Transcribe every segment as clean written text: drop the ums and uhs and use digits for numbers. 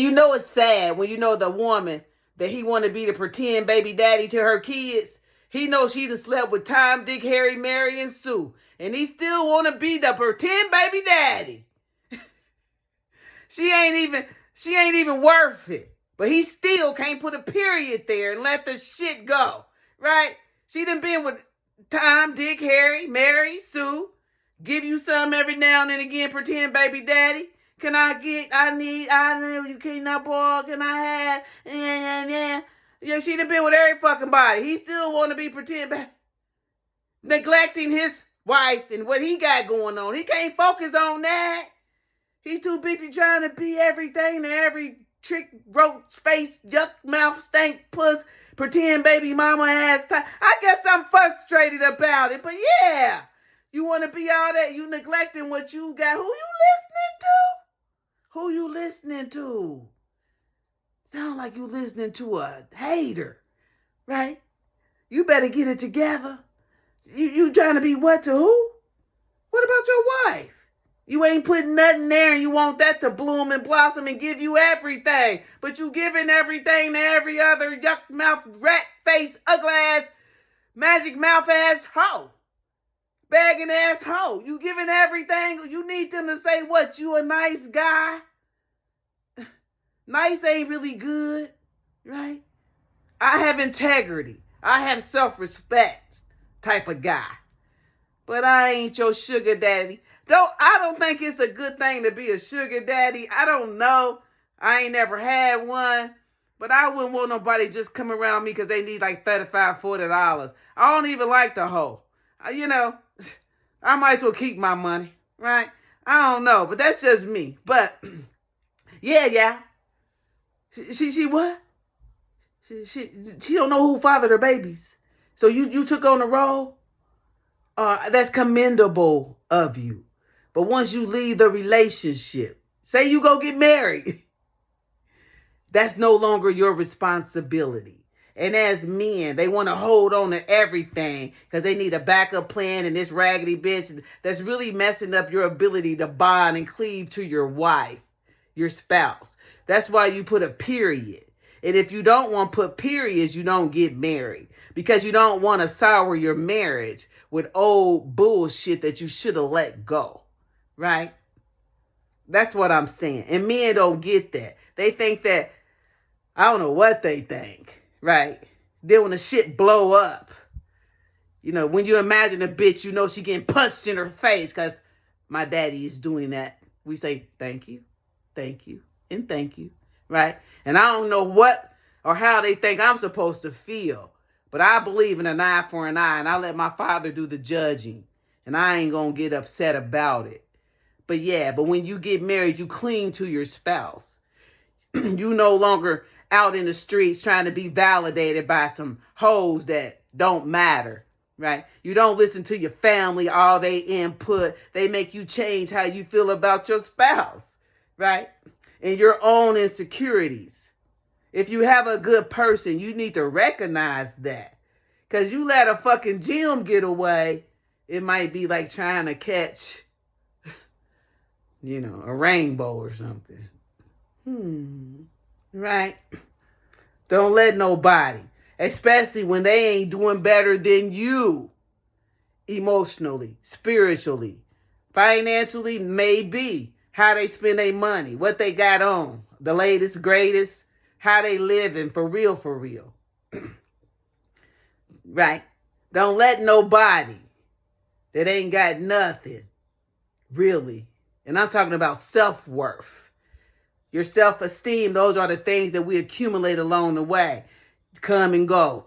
You know it's sad when you know the woman that he want to be the pretend baby daddy to her kids. He knows she done slept with Tom, Dick, Harry, Mary, and Sue. And he still want to be the pretend baby daddy. She ain't even worth it. But he still can't put a period there and let the shit go. Right? She done been with Tom, Dick, Harry, Mary, Sue. Give you some every now and then again, pretend baby daddy. Can I need, you cannot boy, can I have, yeah, she done been with every fucking body. He still want to be pretend, neglecting his wife and what he got going on. He can't focus on that. He too busy trying to be everything to every trick, roach face, yuck mouth, stank puss, pretend baby mama ass time. I guess I'm frustrated about it, but yeah. You want to be all that, you neglecting what you got. Who you listening to? Who you listening to? Sound like you listening to a hater, right? You better get it together. You trying to be what to who? What about your wife? You ain't putting nothing there and you want that to bloom and blossom and give you everything. But you giving everything to every other yuck mouth, rat face, ugly ass, magic mouth ass hoe. Begging ass hoe. You giving everything. You need them to say what? You a nice guy? Nice ain't really good, right? I have integrity. I have self-respect type of guy. But I ain't your sugar daddy. I don't think it's a good thing to be a sugar daddy. I don't know. I ain't never had one. But I wouldn't want nobody just come around me because they need like $35, $40. I don't even like the hoe. I might as well keep my money, right? I don't know, but that's just me. But yeah. She what? She don't know who fathered her babies. So you took on the role? That's commendable of you. But once you leave the relationship, say you go get married, that's no longer your responsibility. And as men, they want to hold on to everything because they need a backup plan and this raggedy bitch that's really messing up your ability to bond and cleave to your wife, your spouse. That's why you put a period. And if you don't want to put periods, you don't get married because you don't want to sour your marriage with old bullshit that you should have let go, right? That's what I'm saying. And men don't get that. They think that, I don't know what they think. Right. Then when the shit blow up, when you imagine a bitch, she getting punched in her face because my daddy is doing that. We say, thank you, and thank you. Right. And I don't know what or how they think I'm supposed to feel, but I believe in an eye for an eye and I let my father do the judging and I ain't going to get upset about it. But when you get married, you cling to your spouse. You no longer out in the streets trying to be validated by some hoes that don't matter, right? You don't listen to your family, all they input. They make you change how you feel about your spouse, right? And your own insecurities. If you have a good person, you need to recognize that. Because you let a fucking gym get away, it might be like trying to catch, a rainbow or something. Right? Don't let nobody, especially when they ain't doing better than you, emotionally, spiritually, financially, maybe, how they spend their money, what they got on, the latest, greatest, how they living for real. Right? Don't let nobody that ain't got nothing, really, and I'm talking about self-worth. Your self-esteem, those are the things that we accumulate along the way. Come and go.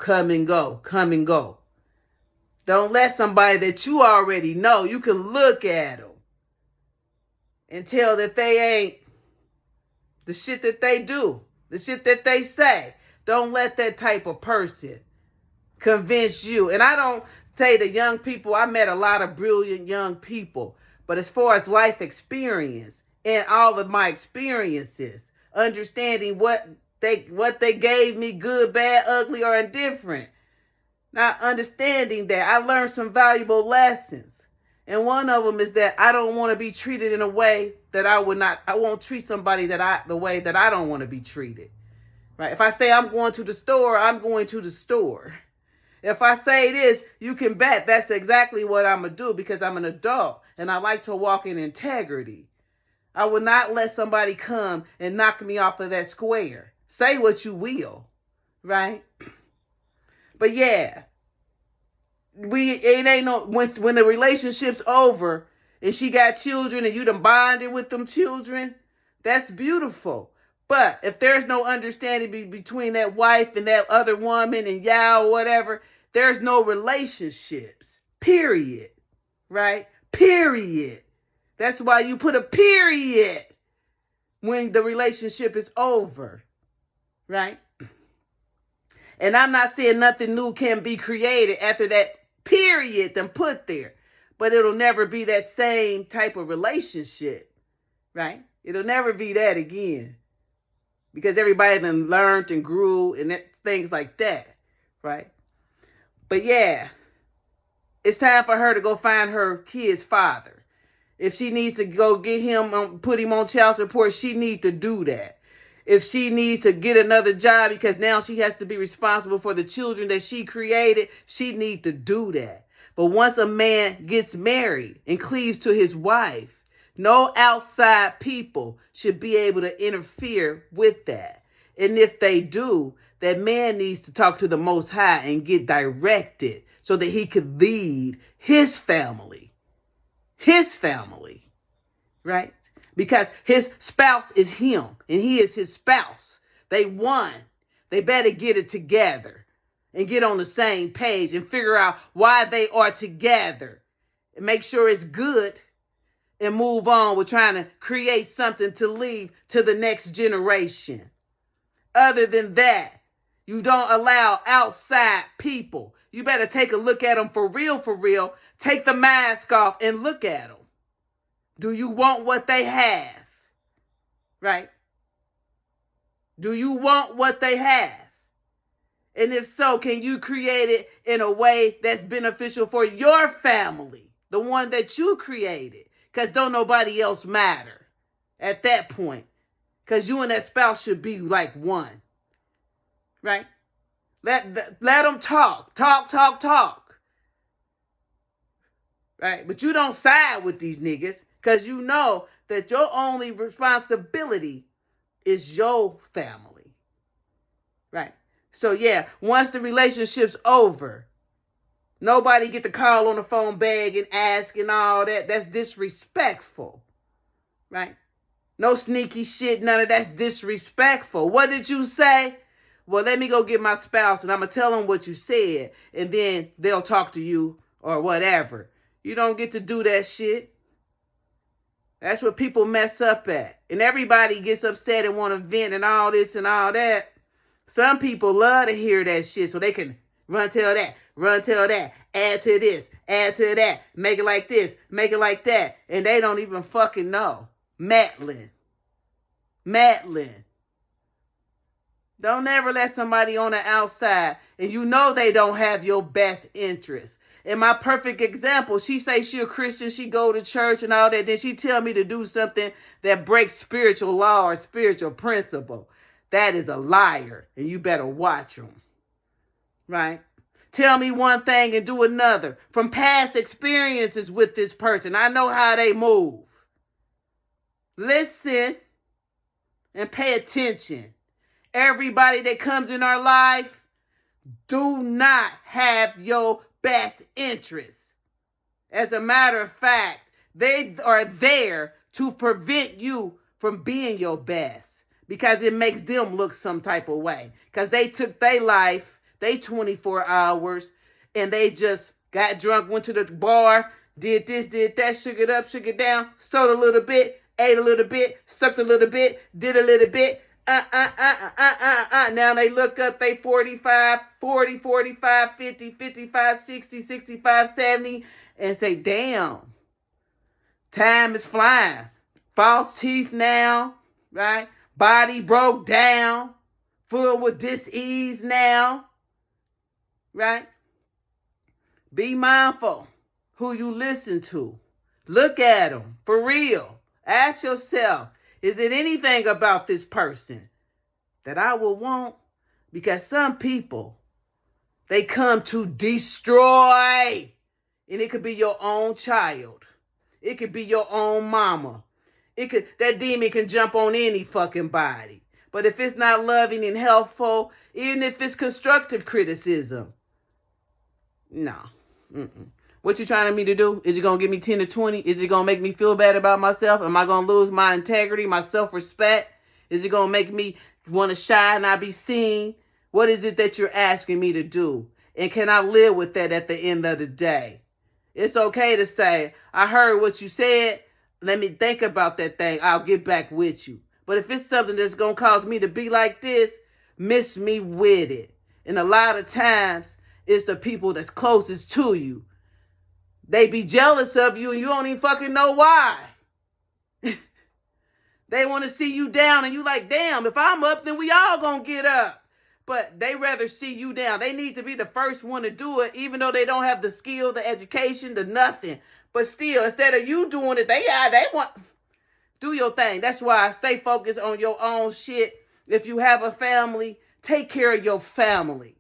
Don't let somebody that you already know, you can look at them and tell that they ain't the shit that they do, the shit that they say. Don't let that type of person convince you. And I don't say the young people, I met a lot of brilliant young people, but as far as life experience, and all of my experiences, understanding what they gave me, good, bad, ugly, or indifferent. Not understanding that I learned some valuable lessons. And one of them is that I don't want to be treated in a way that I won't treat somebody the way that I don't want to be treated. Right? If I say I'm going to the store, I'm going to the store. If I say this, you can bet that's exactly what I'm going to do because I'm an adult and I like to walk in integrity. I will not let somebody come and knock me off of that square. Say what you will, right? But yeah, it ain't no, when the relationship's over and she got children and you done bonded with them children, that's beautiful. But if there's no understanding between that wife and that other woman and y'all or whatever, there's no relationships, period, right? Period. That's why you put a period when the relationship is over, right? And I'm not saying nothing new can be created after that period then put there, but it'll never be that same type of relationship, right? It'll never be that again because everybody then learned and grew and things like that, right? But yeah, it's time for her to go find her kid's father. If she needs to go get him, put him on child support, she needs to do that. If she needs to get another job because now she has to be responsible for the children that she created, she needs to do that. But once a man gets married and cleaves to his wife, no outside people should be able to interfere with that. And if they do, that man needs to talk to the Most High and get directed so that he could lead his family. His family, right? Because his spouse is him and he is his spouse. They won. They better get it together and get on the same page and figure out why they are together and make sure it's good and move on with trying to create something to leave to the next generation. Other than that, you don't allow outside people. You better take a look at them for real, for real. Take the mask off and look at them. Do you want what they have? Right? Do you want what they have? And if so, can you create it in a way that's beneficial for your family? The one that you created. Because don't nobody else matter at that point. Because you and that spouse should be like one. Right? Let them talk. Talk. Right? But you don't side with these niggas because you know that your only responsibility is your family. Right? So yeah, once the relationship's over, nobody get the call on the phone begging, asking all that. That's disrespectful. Right? No sneaky shit, none of that's disrespectful. What did you say? Well, let me go get my spouse and I'm going to tell them what you said. And then they'll talk to you or whatever. You don't get to do that shit. That's what people mess up at. And everybody gets upset and want to vent and all this and all that. Some people love to hear that shit so they can run tell that, add to this, add to that, make it like this, make it like that. And they don't even fucking know. Matlin. Don't ever let somebody on the outside and you know they don't have your best interest. In my perfect example, she say she a Christian, she go to church and all that. Then she tell me to do something that breaks spiritual law or spiritual principle. That is a liar and you better watch them. Right? Tell me one thing and do another. From past experiences with this person, I know how they move. Listen and pay attention. Everybody that comes in our life do not have your best interests. As a matter of fact, they are there to prevent you from being your best because it makes them look some type of way. Because they took their life, they 24 hours, and they just got drunk, went to the bar, did this, did that, shook it up, shook it down, stole a little bit, ate a little bit, sucked a little bit, did a little bit. Now they look up, they 45, 40, 45, 50, 55, 60, 65, 70, and say, damn, time is flying. False teeth now, right? Body broke down, full with dis-ease now, right? Be mindful who you listen to. Look at them, for real. Ask yourself, is it anything about this person that I would want? Because some people, they come to destroy. And it could be your own child. It could be your own mama. That demon can jump on any fucking body. But if it's not loving and helpful, even if it's constructive criticism, no. What you trying me to do? Is it going to give me 10 to 20? Is it going to make me feel bad about myself? Am I going to lose my integrity, my self-respect? Is it going to make me want to shy and not be seen? What is it that you're asking me to do? And can I live with that at the end of the day? It's okay to say, I heard what you said. Let me think about that thing. I'll get back with you. But if it's something that's going to cause me to be like this, miss me with it. And a lot of times, it's the people that's closest to you. They be jealous of you and you don't even fucking know why. They want to see you down and you like, damn, if I'm up, then we all gonna get up. But they rather see you down. They need to be the first one to do it, even though they don't have the skill, the education, the nothing. But still, instead of you doing it, they want, do your thing. That's why I stay focused on your own shit. If you have a family, take care of your family.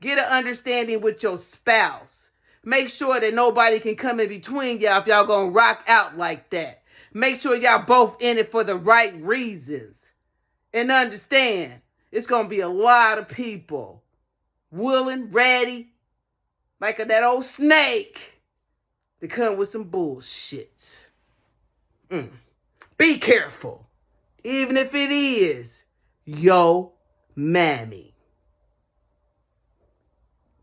Get an understanding with your spouse. Make sure that nobody can come in between y'all if y'all gonna rock out like that. Make sure y'all both in it for the right reasons. And understand, it's gonna be a lot of people willing, ready, like that old snake, to come with some bullshit. Be careful, even if it is your mammy.